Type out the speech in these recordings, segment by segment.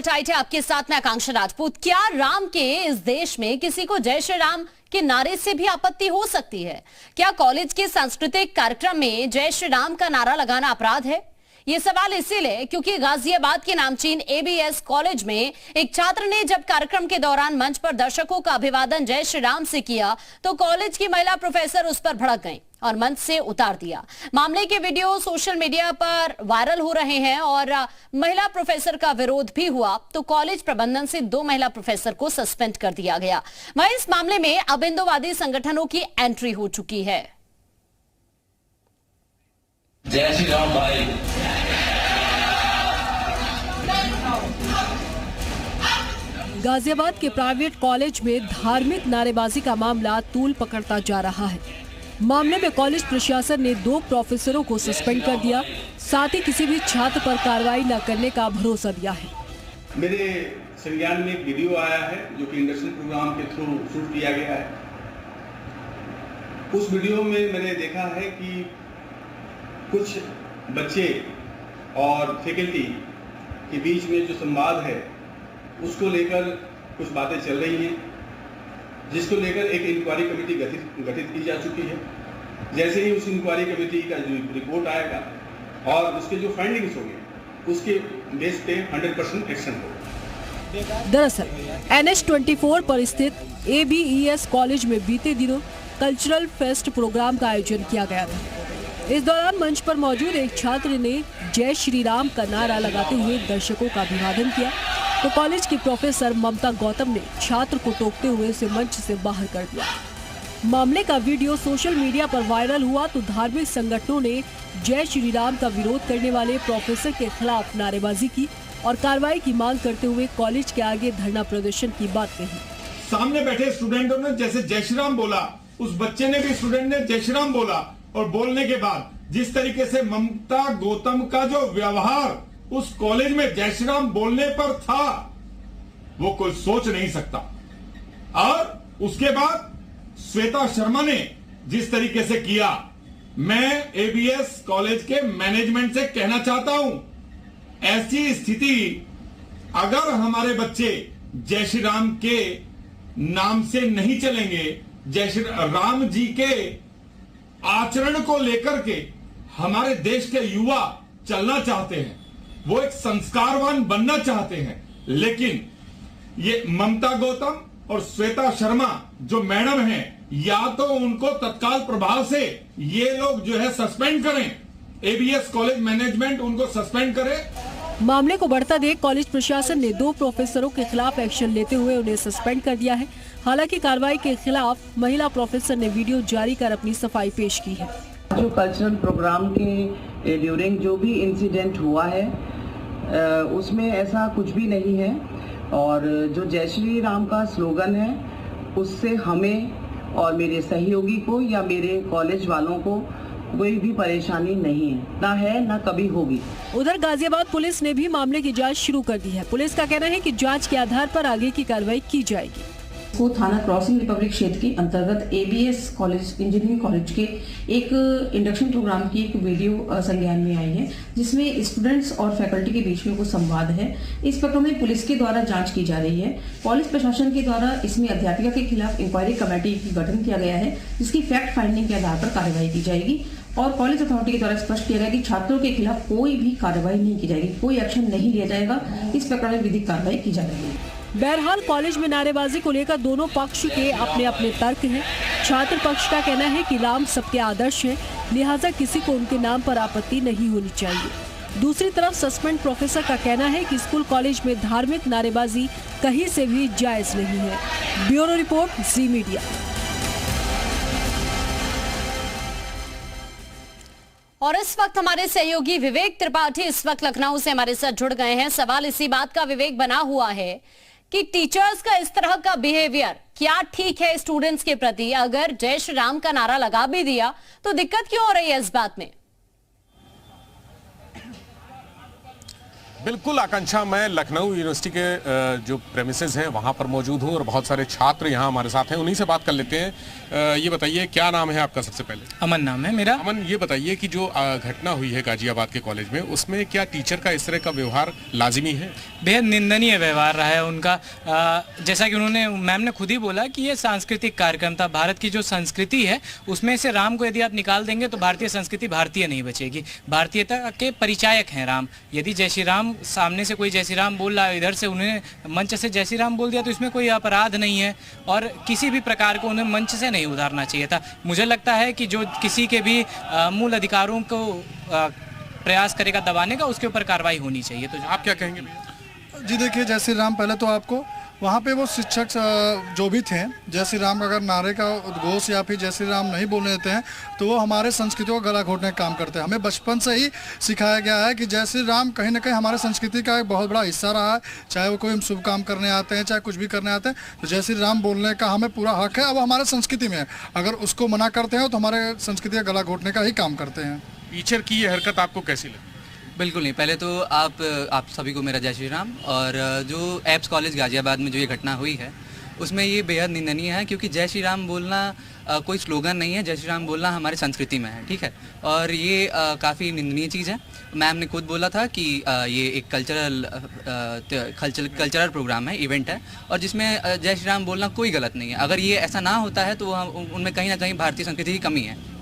Tight है आपके साथ में आकांक्षा राजपूत। क्या राम के इस देश में किसी को जय श्री राम के नारे से भी आपत्ति हो सकती है? क्या कॉलेज के सांस्कृतिक कार्यक्रम में जय श्री राम का नारा लगाना अपराध है? ये सवाल इसीलिए क्योंकि गाजियाबाद के नामचीन एबीएस कॉलेज में एक छात्र ने जब कार्यक्रम के दौरान मंच पर दर्शकों का अभिवादन जय श्री राम से किया तो कॉलेज की महिला प्रोफेसर उस पर भड़क गईं और मंच से उतार दिया। मामले के वीडियो सोशल मीडिया पर वायरल हो रहे हैं और महिला प्रोफेसर का विरोध भी हुआ तो कॉलेज प्रबंधन से 2 महिला प्रोफेसर को सस्पेंड कर दिया गया। वहीं इस मामले में अब हिंदूवादी संगठनों की एंट्री हो चुकी है। जय श्री राम भाई। गाजियाबाद के प्राइवेट कॉलेज में धार्मिक नारेबाजी का मामला तूल पकड़ता जा रहा है। मामले में कॉलेज प्रशासन ने 2 प्रोफेसरों को सस्पेंड कर दिया, साथ ही किसी भी छात्र पर कार्रवाई न करने का भरोसा दिया है। मेरे संज्ञान में एक वीडियो आया है जो कि इंडक्शन प्रोग्राम के थ्रू शूट किया गया है। उस वीडियो में मैंने देखा है कि कुछ बच्चे और फैकल्टी के बीच में जो संवाद है उसको लेकर कुछ बातें चल रही हैं, जिसको लेकर एक इंक्वायरी कमेटी गठित की जा चुकी है। जैसे ही उस इंक्वायरी कमेटी का जो रिपोर्ट आएगा और उसके जो फाइंडिंग्स होंगे उसके बेस पे 100% एक्शन होगा। दरअसल NH24 पर स्थित ABES कॉलेज में बीते दिनों कल्चरल फेस्ट प्रोग्राम का आयोजन किया गया था। इस दौरान मंच पर मौजूद एक छात्र ने जय श्री राम का नारा लगाते हुए दर्शकों का अभिवादन किया तो कॉलेज की प्रोफेसर ममता गौतम ने छात्र को टोकते हुए उसे मंच से बाहर कर दिया। मामले का वीडियो सोशल मीडिया पर वायरल हुआ तो धार्मिक संगठनों ने जय श्री राम का विरोध करने वाले प्रोफेसर के खिलाफ नारेबाजी की और कार्रवाई की मांग करते हुए कॉलेज के आगे धरना प्रदर्शन की बात कही। सामने बैठे स्टूडेंटों ने जैसे जय श्री राम बोला, उस बच्चे ने भी स्टूडेंट ने जय श्री राम बोला और बोलने के बाद जिस तरीके से ममता गौतम का जो व्यवहार उस कॉलेज में जय श्री राम बोलने पर था वो कोई सोच नहीं सकता। और उसके बाद श्वेता शर्मा ने जिस तरीके से किया, मैं एबीएस कॉलेज के मैनेजमेंट से कहना चाहता हूं, ऐसी स्थिति अगर हमारे बच्चे जय श्री राम के नाम से नहीं चलेंगे, जय श्री राम जी के आचरण को लेकर के हमारे देश के युवा चलना चाहते हैं, वो एक संस्कारवान बनना चाहते हैं, लेकिन ये ममता गौतम और श्वेता शर्मा जो मैडम हैं, या तो उनको तत्काल प्रभाव से ये लोग जो है सस्पेंड करें, एबीएस कॉलेज मैनेजमेंट उनको सस्पेंड करे। मामले को बढ़ता देख कॉलेज प्रशासन ने 2 प्रोफेसरों के खिलाफ एक्शन लेते हुए उन्हें सस्पेंड कर दिया है। हालांकि कार्रवाई के खिलाफ महिला प्रोफेसर ने वीडियो जारी कर अपनी सफाई पेश की है। जो कल्चरल प्रोग्राम के ड्यूरिंग जो भी इंसिडेंट हुआ है उसमें ऐसा कुछ भी नहीं है और जो जय श्री राम का स्लोगन है उससे हमें और मेरे सहयोगी को या मेरे कॉलेज वालों को कोई भी परेशानी नहीं है, ना है ना कभी होगी। उधर गाजियाबाद पुलिस ने भी मामले की जांच शुरू कर दी है। पुलिस का कहना है कि जांच के आधार पर आगे की कार्रवाई की जाएगी। को थाना क्रॉसिंग रिपब्लिक क्षेत्र के अंतर्गत एबीएस कॉलेज इंजीनियरिंग कॉलेज के एक इंडक्शन प्रोग्राम की एक वीडियो संज्ञान में आई है जिसमें स्टूडेंट्स और फैकल्टी के बीच में कुछ संवाद है। इस प्रकरण में पुलिस के द्वारा जांच की जा रही है। कॉलेज प्रशासन के द्वारा इसमें अध्यापिका के खिलाफ इंक्वायरी कमेटी का गठन किया गया है जिसकी फैक्ट फाइंडिंग के आधार पर कार्रवाई की जाएगी और कॉलेज अथॉरिटी के द्वारा स्पष्ट किया गया कि छात्रों के खिलाफ कोई भी कार्रवाई नहीं की जाएगी, कोई एक्शन नहीं लिया जाएगा। इस प्रकरण में विधिक कार्रवाई की जाएगी। बहरहाल कॉलेज में नारेबाजी को लेकर दोनों पक्ष के अपने अपने तर्क हैं। छात्र पक्ष का कहना है कि राम सबके आदर्श हैं, लिहाजा किसी को उनके नाम पर आपत्ति नहीं होनी चाहिए। दूसरी तरफ सस्पेंड प्रोफेसर का कहना है कि स्कूल कॉलेज में धार्मिक नारेबाजी कहीं से भी जायज नहीं है। ब्यूरो रिपोर्ट, जी मीडिया। और इस वक्त हमारे सहयोगी विवेक त्रिपाठी इस वक्त लखनऊ से हमारे साथ जुड़ गए हैं। सवाल इसी बात का विवेक बना हुआ है कि टीचर्स का इस तरह का बिहेवियर क्या ठीक है स्टूडेंट्स के प्रति? अगर जय श्री राम का नारा लगा भी दिया तो दिक्कत क्यों हो रही है इस बात में? बिल्कुल आकांक्षा, मैं लखनऊ यूनिवर्सिटी के जो प्रेमिसेस हैं वहां पर मौजूद हूं और बहुत सारे छात्र यहां हमारे साथ हैं, उन्हीं से बात कर लेते हैं। ये बताइए क्या नाम है आपका? सबसे पहले अमन नाम है मेरा। अमन, ये बताइए कि जो घटना हुई है गाजियाबाद के कॉलेज में, उसमें क्या टीचर का इस तरह का व्यवहार लाजिमी है? बेहद निंदनीय व्यवहार रहा है उनका। जैसा कि उन्होंने, मैम ने खुद ही बोला कि ये सांस्कृतिक कार्यक्रम था। भारत की जो संस्कृति है उसमें से राम को यदि आप निकाल देंगे तो भारतीय संस्कृति भारतीय नहीं बचेगी। भारतीयता के परिचायक हैं राम। यदि जय श्री राम, सामने से कोई जय श्री राम बोल रहा है, इधर से उन्हें मंच से जय श्री राम बोल दिया, तो इसमें कोई अपराध नहीं है और किसी भी प्रकार को उन्हें मंच से नहीं उतारना चाहिए था। मुझे लगता है कि जो किसी के भी मूल अधिकारों को प्रयास करेगा दबाने का, उसके ऊपर कार्रवाई होनी चाहिए। तो आप क्या कहेंगे? जी देखिए, जय श्री राम, पहले तो आपको वहाँ पे वो शिक्षक जो भी थे, जय श्री राम अगर नारे का उद्घोष या फिर जय श्री राम नहीं बोलने देते हैं तो वो हमारे संस्कृति को गला घोटने का काम करते हैं। हमें बचपन से ही सिखाया गया है कि जय श्री राम कहीं ना कहीं हमारे संस्कृति का एक बहुत बड़ा हिस्सा रहा है। चाहे वो कोई हम शुभ काम करने आते हैं, चाहे कुछ भी करने आते हैं, तो जय श्री राम बोलने का हमें पूरा हक है। अब हमारे संस्कृति में है, अगर उसको मना करते हैं तो हमारे संस्कृति का गला घोटने का ही काम करते हैं। टीचर की ये हरकत आपको कैसी लगी? बिल्कुल नहीं। पहले तो आप सभी को मेरा जय श्री राम। और जो एप्स कॉलेज गाजियाबाद में जो ये घटना हुई है उसमें ये बेहद निंदनीय है, क्योंकि जय श्री राम बोलना कोई स्लोगन नहीं है। जय श्री राम बोलना हमारी संस्कृति में है, ठीक है। और ये काफ़ी निंदनीय चीज़ है। मैम ने खुद बोला था कि ये एक कल्चरल प्रोग्राम है, इवेंट है, और जिसमें जय श्री राम बोलना कोई गलत नहीं है। अगर ये ऐसा ना होता है तो उनमें कहीं ना कहीं भारतीय संस्कृति की कमी है।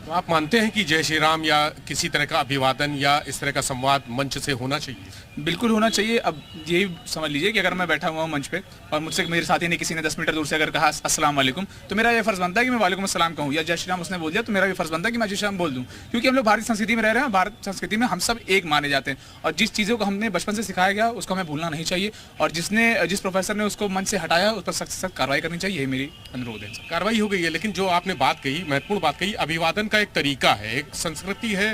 तो आप मानते हैं कि जय श्री राम या किसी तरह का अभिवादन या इस तरह का संवाद मंच से होना चाहिए? बिल्कुल होना चाहिए। अब यही समझ लीजिए कि अगर मैं बैठा हुआ हूँ मंच पे और मुझसे मेरे साथी ने, किसी ने 10 मीटर दूर से अगर कहा अस्सलाम वालेकुम, तो मेरा ये फर्ज बनता है कि मैं वालेकुम अस्सलाम कहूँ। या जय श्री राम उसने बोल दिया तो मेरा भी फर्ज बनता है कि मैं जय श्री राम बोल दूँ, क्योंकि हम लोग भारतीय संस्कृति में रह रहे हैं। भारत संस्कृति में हम सब एक माने जाते हैं और जिस चीज़ों को हमने बचपन से सिखाया गया उसको हमें भूलना नहीं चाहिए। और जिस प्रोफेसर ने उसको मंच से हटाया उस पर सख्त सख्त कार्रवाई करनी चाहिए, यही मेरी अनुरोध है। कार्रवाई हो गई है, लेकिन जो आपने बात कही, महत्वपूर्ण बात कही, अभिवादन का एक तरीका है, एक संस्कृति है।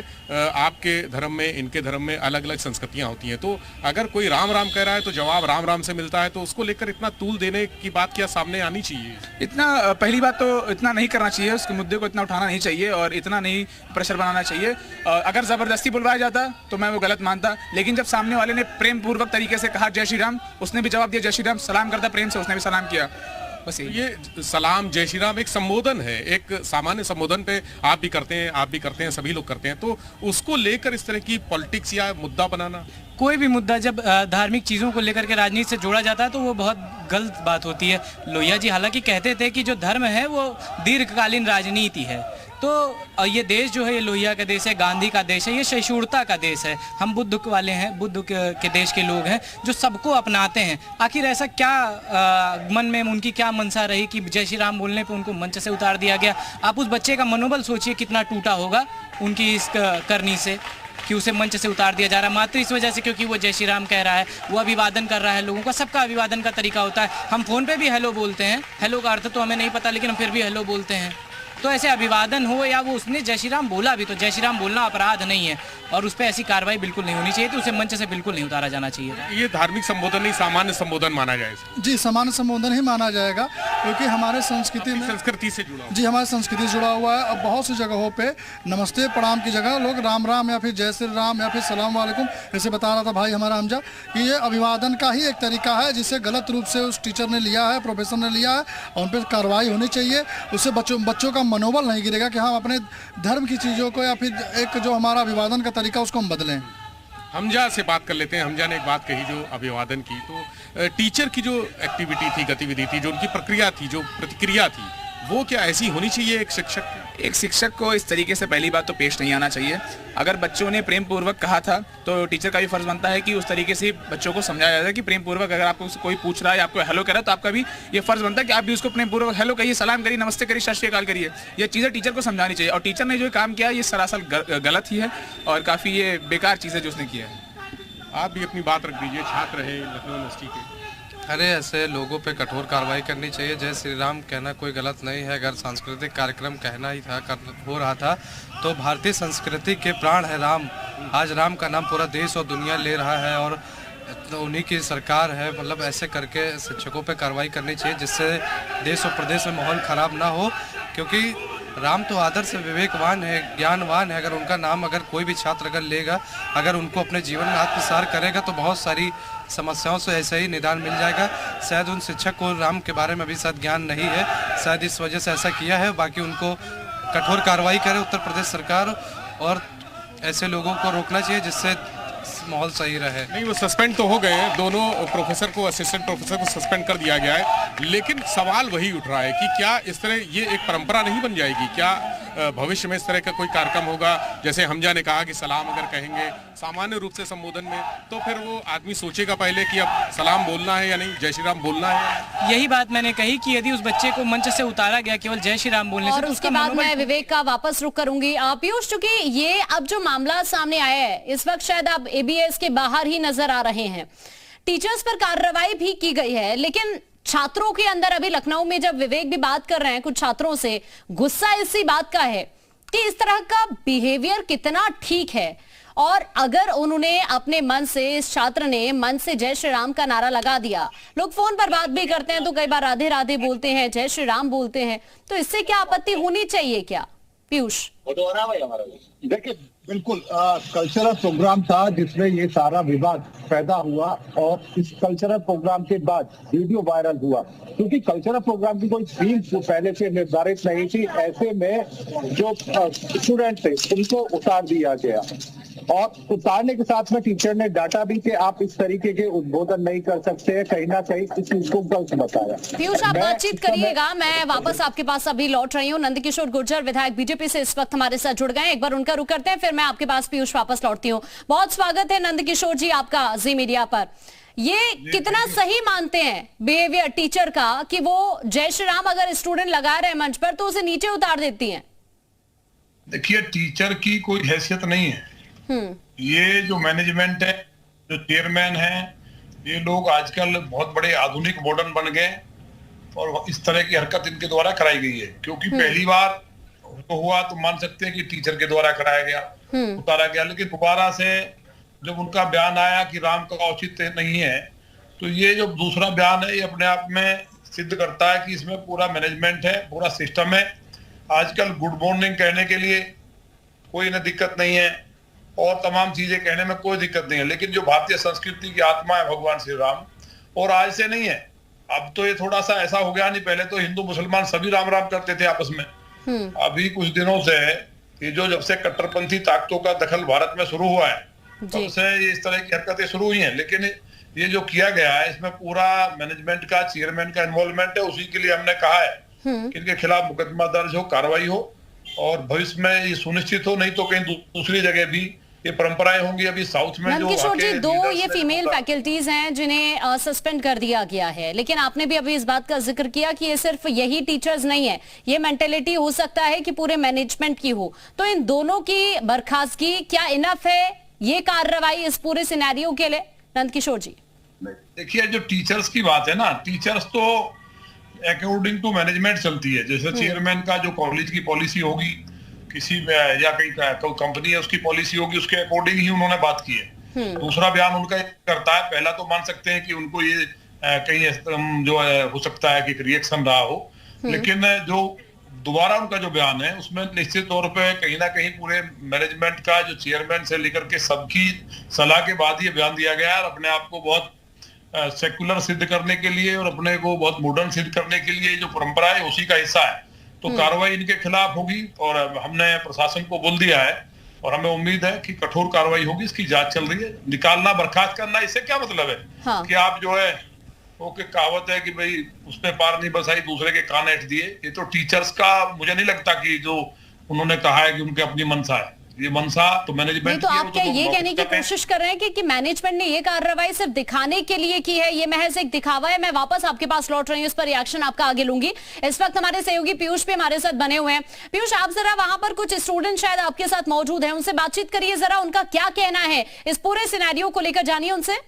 आपके धर्म में, इनके धर्म में अलग अलग संस्कृतियां होती हैं। तो अगर कोई राम राम कह रहा है तो जवाब राम राम से मिलता है, तो उसको लेकर इतना तूल देने की बात क्या सामने आनी चाहिए? इतना, पहली बात तो इतना नहीं करना चाहिए, उसके मुद्दे को इतना उठाना नहीं चाहिए और इतना नहीं प्रेशर बनाना चाहिए। अगर ज़बरदस्ती बुलवाया जाता तो मैं वो गलत मानता, लेकिन जब सामने वाले ने प्रेम पूर्वक तरीके से कहा जय श्री राम, उसने भी जवाब दिया जय श्री राम, सलाम करता प्रेम से, उसने भी सलाम किया। बस ये सलाम, जय श्री राम एक संबोधन है, एक सामान्य संबोधन पे आप भी करते हैं, सभी लोग करते हैं। तो उसको लेकर इस तरह की पॉलिटिक्स या मुद्दा बनाना, कोई भी मुद्दा जब धार्मिक चीज़ों को लेकर के राजनीति से जोड़ा जाता है तो वो बहुत गलत बात होती है। लोहिया जी हालांकि कहते थे कि जो धर्म है वो दीर्घकालीन राजनीति है। तो ये देश जो है, ये लोहिया का देश है, गांधी का देश है, ये सहिष्णुता का देश है। हम बुद्ध वाले हैं, बुद्ध के देश के लोग हैं जो सबको अपनाते हैं। आखिर ऐसा क्या मन में उनकी क्या मंशा रही कि जय श्री राम बोलने पे उनको मंच से उतार दिया गया? आप उस बच्चे का मनोबल सोचिए कितना टूटा होगा उनकी इस करनी से कि उसे मंच से उतार दिया जा रहा है मात्र इस वजह से क्योंकि वो जय श्री राम कह रहा है, वो अभिवादन कर रहा है लोगों का। सबका अभिवादन का तरीका होता है। हम फोन पे भी हेलो बोलते हैं, हेलो का अर्थ तो हमें नहीं पता, लेकिन हम फिर भी हेलो बोलते हैं। तो ऐसे अभिवादन हो या वो उसने जय श्री राम बोला भी, तो जय श्री राम बोलना अपराध नहीं है और उस पर ऐसी कार्रवाई बिल्कुल नहीं होनी चाहिए। तो उसे मंच से बिल्कुल नहीं उतारा जाना चाहिए। ये धार्मिक संबोधन नहीं, सामान्य संबोधन माना जाए? जी, सामान्य संबोधन ही माना जाएगा, क्योंकि हमारे संस्कृति में, संस्कृति से जुड़ा, जी हमारी संस्कृति से जुड़ा हुआ है। और बहुत सी जगहों पे नमस्ते प्रणाम की जगह लोग राम राम या फिर जय श्री राम या फिर सलाम वालेकुम, जैसे बता रहा था भाई हमारा हमजा, कि ये अभिवादन का ही एक तरीका है जिसे गलत रूप से उस टीचर ने लिया है, प्रोफेसर ने लिया है, और उन पर कार्रवाई होनी चाहिए। उससे बच्चों का मनोबल नहीं गिरेगा कि हम अपने धर्म की चीज़ों को या फिर एक जो हमारा अभिवादन का तरीका उसको हम बदलें। हमजा से बात कर लेते हैं। हमजा ने एक बात कही जो अभिवादन की, तो टीचर की जो एक्टिविटी थी, गतिविधि थी, जो उनकी प्रक्रिया थी, जो प्रतिक्रिया थी, वो क्या ऐसी होनी चाहिए? एक शिक्षक को इस तरीके से पहली बात तो पेश नहीं आना चाहिए। अगर बच्चों ने प्रेम पूर्वक कहा था तो टीचर का भी फर्ज बनता है कि उस तरीके से बच्चों को समझाया जाता है कि प्रेम पूर्वक अगर आपको कोई पूछ रहा है, आपको हेलो कर रहा है, तो आपका भी ये फर्ज बनता है कि आप भी उसको प्रेम पूर्वक हेलो करिए, सलाम करिए, नमस्ते करिए, सत श्री अकाल करिए। ये चीज़ें टीचर को समझानी चाहिए। और टीचर ने जो काम किया ये सरासर गलत ही है और काफ़ी ये बेकार चीज़ है जो उसने किया है। आप भी अपनी बात रख दीजिए, छात्र हैं लखनऊ यूनिवर्सिटी के। अरे ऐसे लोगों पे कठोर कार्रवाई करनी चाहिए। जय श्री राम कहना कोई गलत नहीं है। अगर सांस्कृतिक कार्यक्रम कहना ही था, हो रहा था, तो भारतीय संस्कृति के प्राण है राम। आज राम का नाम पूरा देश और दुनिया ले रहा है और तो उन्हीं की सरकार है। मतलब ऐसे करके शिक्षकों पे कार्रवाई करनी चाहिए जिससे देश और प्रदेश में माहौल ख़राब ना हो, क्योंकि राम तो आदर्श विवेकवान है, ज्ञानवान है। अगर उनका नाम अगर कोई भी छात्र अगर लेगा, अगर उनको अपने जीवन में आत्मसार करेगा तो बहुत सारी समस्याओं से ऐसे ही निदान मिल जाएगा। शायद उन शिक्षक को राम के बारे में अभी शायद ज्ञान नहीं है, शायद इस वजह से ऐसा किया है। बाकी उनको कठोर कार्रवाई करे उत्तर प्रदेश सरकार, और ऐसे लोगों को रोकना चाहिए जिससे माहौल सही रहे। नहीं, वो सस्पेंड तो हो गए हैं, दोनों प्रोफेसर को, असिस्टेंट प्रोफेसर को सस्पेंड कर दिया गया है, लेकिन सवाल वही उठ रहा है कि क्या इस तरह ये एक परंपरा नहीं बन जाएगी? क्या भविष्य में इस तरह का कोई कार्यक्रम होगा? जैसे हमजा ने कहा कि सलाम अगर कहेंगे सामान्य रूप से संबोधन में, तो फिर वो आदमी सोचेगा पहले कि अब सलाम बोलना है या नहीं, जय श्री राम बोलना है। यही बात मैंने कही कि यदि उस बच्चे को मंच से उतारा गया केवल जय श्री राम बोलने से, और उसके बाद मैं विवेक का वापस रुख करूंगी। पीयूष, चूंकि ये अब जो मामला सामने आया है, इस वक्त शायद आप एबीएस के बाहर ही नजर आ रहे हैं, टीचर्स पर कार्रवाई भी की गई है, लेकिन छात्रों के अंदर अभी लखनऊ में जब विवेक भी बात कर रहे हैं कुछ छात्रों से, गुस्सा इसी बात का है कि इस तरह का बिहेवियर कितना ठीक है, और अगर उन्होंने अपने मन से, इस छात्र ने मन से जय श्री राम का नारा लगा दिया, लोग फोन पर बात भी करते हैं तो कई बार राधे राधे बोलते हैं, जय श्री राम बोलते हैं, तो इससे क्या आपत्ति होनी चाहिए क्या पीयूष? देखिए, बिल्कुल कल्चरल प्रोग्राम था जिसमें ये सारा विवाद पैदा हुआ, और इस कल्चरल प्रोग्राम के बाद वीडियो वायरल हुआ, क्योंकि कल्चरल प्रोग्राम की कोई थीम पहले से निर्धारित नहीं थी। ऐसे में जो स्टूडेंट थे उनको उतार दिया गया, और उतारने के साथ में टीचर ने डाटा भी कि आप इस तरीके के उद्बोधन नहीं कर सकते हैं, कहीं ना कहीं इस चीज को गलत बताया। पीयूष, आप बातचीत करिएगा, मैं वापस आपके पास अभी लौट रही हूँ। नंदकिशोर गुर्जर विधायक बीजेपी से इस वक्त हमारे साथ जुड़ गए, एक बार उनका रुख करते हैं, फिर मैं आपके पास पीयूष वापस लौटती हूँ। बहुत स्वागत है नंदकिशोर जी आपका जी मीडिया पर। ये कितना सही मानते हैं बिहेवियर टीचर का कि वो जय श्री राम अगर स्टूडेंट लगा रहे हैं मंच पर तो उसे नीचे उतार देती हैं? देखिए, टीचर की कोई हैसियत नहीं है। ये जो मैनेजमेंट है, जो चेयरमैन है, ये लोग आजकल बहुत बड़े आधुनिक मॉडर्न बन गए, और इस तरह की हरकत इनके द्वारा कराई गई है। क्योंकि पहली बार तो हुआ तो मान सकते हैं कि टीचर के द्वारा कराया गया, उतारा गया, लेकिन दोबारा से जब उनका बयान आया कि राम का औचित्य नहीं है, तो ये जो दूसरा बयान है ये अपने आप में सिद्ध करता है कि इसमें पूरा मैनेजमेंट है, पूरा सिस्टम है। आजकल गुड मॉर्निंग कहने के लिए कोई ना दिक्कत नहीं है, और तमाम चीजें कहने में कोई दिक्कत नहीं है, लेकिन जो भारतीय संस्कृति की आत्मा है भगवान श्री राम, और आज से नहीं है, अब तो ये थोड़ा सा ऐसा हो गया, नहीं पहले तो हिंदू मुसलमान सभी राम राम करते थे आपस में। अभी कुछ दिनों से ये जब से कट्टरपंथी ताकतों का दखल भारत में शुरू हुआ है, तब से ये इस तरह की हरकतें शुरू हुई हैं। लेकिन ये जो किया गया है इसमें पूरा मैनेजमेंट का, चेयरमैन का इन्वॉल्वमेंट है। उसी के लिए हमने कहा है कि इनके खिलाफ मुकदमा दर्ज हो, कार्रवाई हो, और भविष्य में ये सुनिश्चित हो, नहीं तो कहीं दूसरी जगह भी ये परंपराएं होंगी। अभी साउथ में नंदकिशोर जी, दो ये फीमेल फैकल्टीज हैं जिन्हें सस्पेंड कर दिया गया है, लेकिन आपने भी अभी इस बात का जिक्र किया कि ये सिर्फ यही टीचर्स नहीं है, ये मेंटेलिटी हो सकता है कि पूरे मैनेजमेंट की हो, तो इन दोनों की बर्खास्तगी क्या इनफ है ये कार्रवाई इस पूरे सिनेरियो के लिए? नंदकिशोर जी, देखिए, जो टीचर्स की बात है ना, टीचर्स तो अकॉर्डिंग टू मैनेजमेंट चलती है। जैसे चेयरमैन का जो कॉलेज की पॉलिसी होगी, किसी में या कोई कंपनी है उसकी पॉलिसी होगी, उसके अकॉर्डिंग ही उन्होंने बात की है। दूसरा बयान उनका करता है, पहला तो मान सकते हैं कि उनको ये कहीं जो हो सकता है कि रिएक्शन रहा हो, लेकिन जो दोबारा उनका जो बयान है उसमें निश्चित तौर पे कहीं ना कहीं पूरे मैनेजमेंट का, जो चेयरमैन से लेकर के सबकी सलाह के बाद ये बयान दिया गया है। और अपने आप को बहुत सेकुलर सिद्ध करने के लिए और अपने को बहुत मॉडर्न सिद्ध करने के लिए जो परंपरा है उसी का हिस्सा है, तो कार्रवाई इनके खिलाफ होगी, और हमने प्रशासन को बोल दिया है, और हमें उम्मीद है कि कठोर कार्रवाई होगी। इसकी जांच चल रही है। निकालना, बर्खास्त करना, इससे क्या मतलब है? हाँ। कि आप जो है वो कहावत है कि भाई उसने पार नहीं बसाई दूसरे के कान ऐंठ दिए। ये तो टीचर्स का मुझे नहीं लगता कि जो उन्होंने कहा है कि उनके अपनी मनसा है, ये मनसा तो मैनेजमेंट तो आप क्या ये कहने की कोशिश कर रहे हैं कि मैनेजमेंट ने ये कार्रवाई सिर्फ दिखाने के लिए की है, ये महज एक दिखावा है? मैं वापस आपके पास लौट रही हूँ, इस पर रिएक्शन आपका आगे लूंगी। इस वक्त हमारे सहयोगी पीयूष भी हमारे साथ बने हुए हैं। पीयूष, आप जरा वहां पर कुछ स्टूडेंट शायद आपके साथ मौजूद है, उनसे बातचीत करिए, जरा उनका क्या कहना है इस पूरे सिनेरियो को लेकर, जानिए उनसे।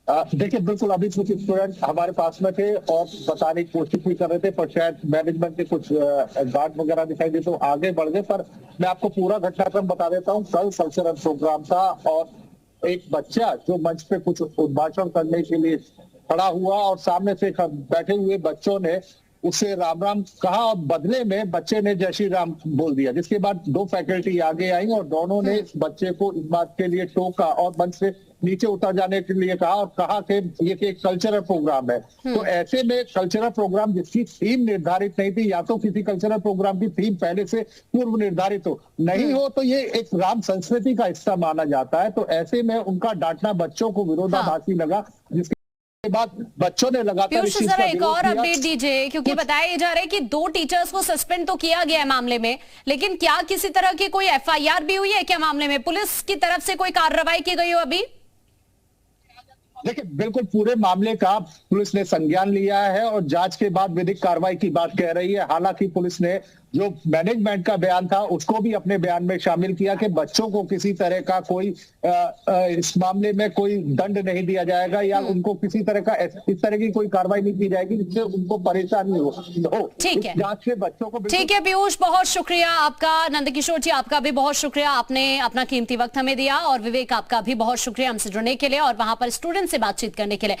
देखिए, बिल्कुल अभी कुछ स्टूडेंट हमारे पास में थे और बताने की कोशिश भी कर रहे थे, पर शायद मैनेजमेंट के कुछ गार्ड वगैरह दिखाई दे तो आगे बढ़ गए। पर मैं आपको पूरा घटनाक्रम बता देता हूँ। कल कल्चरल प्रोग्राम था और एक बच्चा जो मंच पे कुछ उद्भाषण करने के लिए खड़ा हुआ और सामने से बैठे हुए बच्चों ने उससे राम राम कहा और बदले में बच्चे ने जय श्री राम बोल दिया, जिसके बाद 2 फैकल्टी आगे आई और दोनों ने इस बच्चे को इस बात के लिए टोका और मंच से नीचे उतर जाने के लिए कहा और कहा कि ये एक कल्चरल प्रोग्राम है। तो ऐसे में कल्चरल प्रोग्राम जिसकी थीम निर्धारित नहीं थी, या तो किसी कल्चरल प्रोग्राम की थीम पहले से पूर्व निर्धारित हो, नहीं हो तो ये एक राम संस्कृति का हिस्सा माना जाता है। तो ऐसे में उनका डांटना बच्चों को विरोधाभासी लगा, जिसके बाद बच्चों ने लगातार पीयूष जरा एक और अपडेट दीजिए, क्योंकि बताया जा रहा है कि 2 टीचर्स को सस्पेंड तो किया गया है मामले में, लेकिन क्या किसी तरह की कोई एफआईआर भी हुई है क्या मामले में? पुलिस की तरफ से कोई कार्रवाई की गई हो अभी? देखिए, बिल्कुल पूरे मामले का पुलिस ने संज्ञान लिया है और जांच के बाद विधिक कार्रवाई की बात कह रही है। हालांकि पुलिस ने जो मैनेजमेंट का बयान था उसको भी अपने बयान में शामिल किया कि बच्चों को किसी तरह का कोई इस मामले में कोई दंड नहीं दिया जाएगा या उनको किसी तरह का इस तरह की कोई कार्रवाई नहीं की जाएगी जिससे उनको परेशानी हो। ठीक है, जांच से बच्चों को। ठीक है पीयूष, बहुत शुक्रिया आपका। नंदकिशोर जी आपका भी बहुत शुक्रिया, आपने अपना कीमती वक्त हमें दिया, और विवेक आपका भी बहुत शुक्रिया हमसे जुड़ने के लिए और वहां पर स्टूडेंट से बातचीत करने के लिए।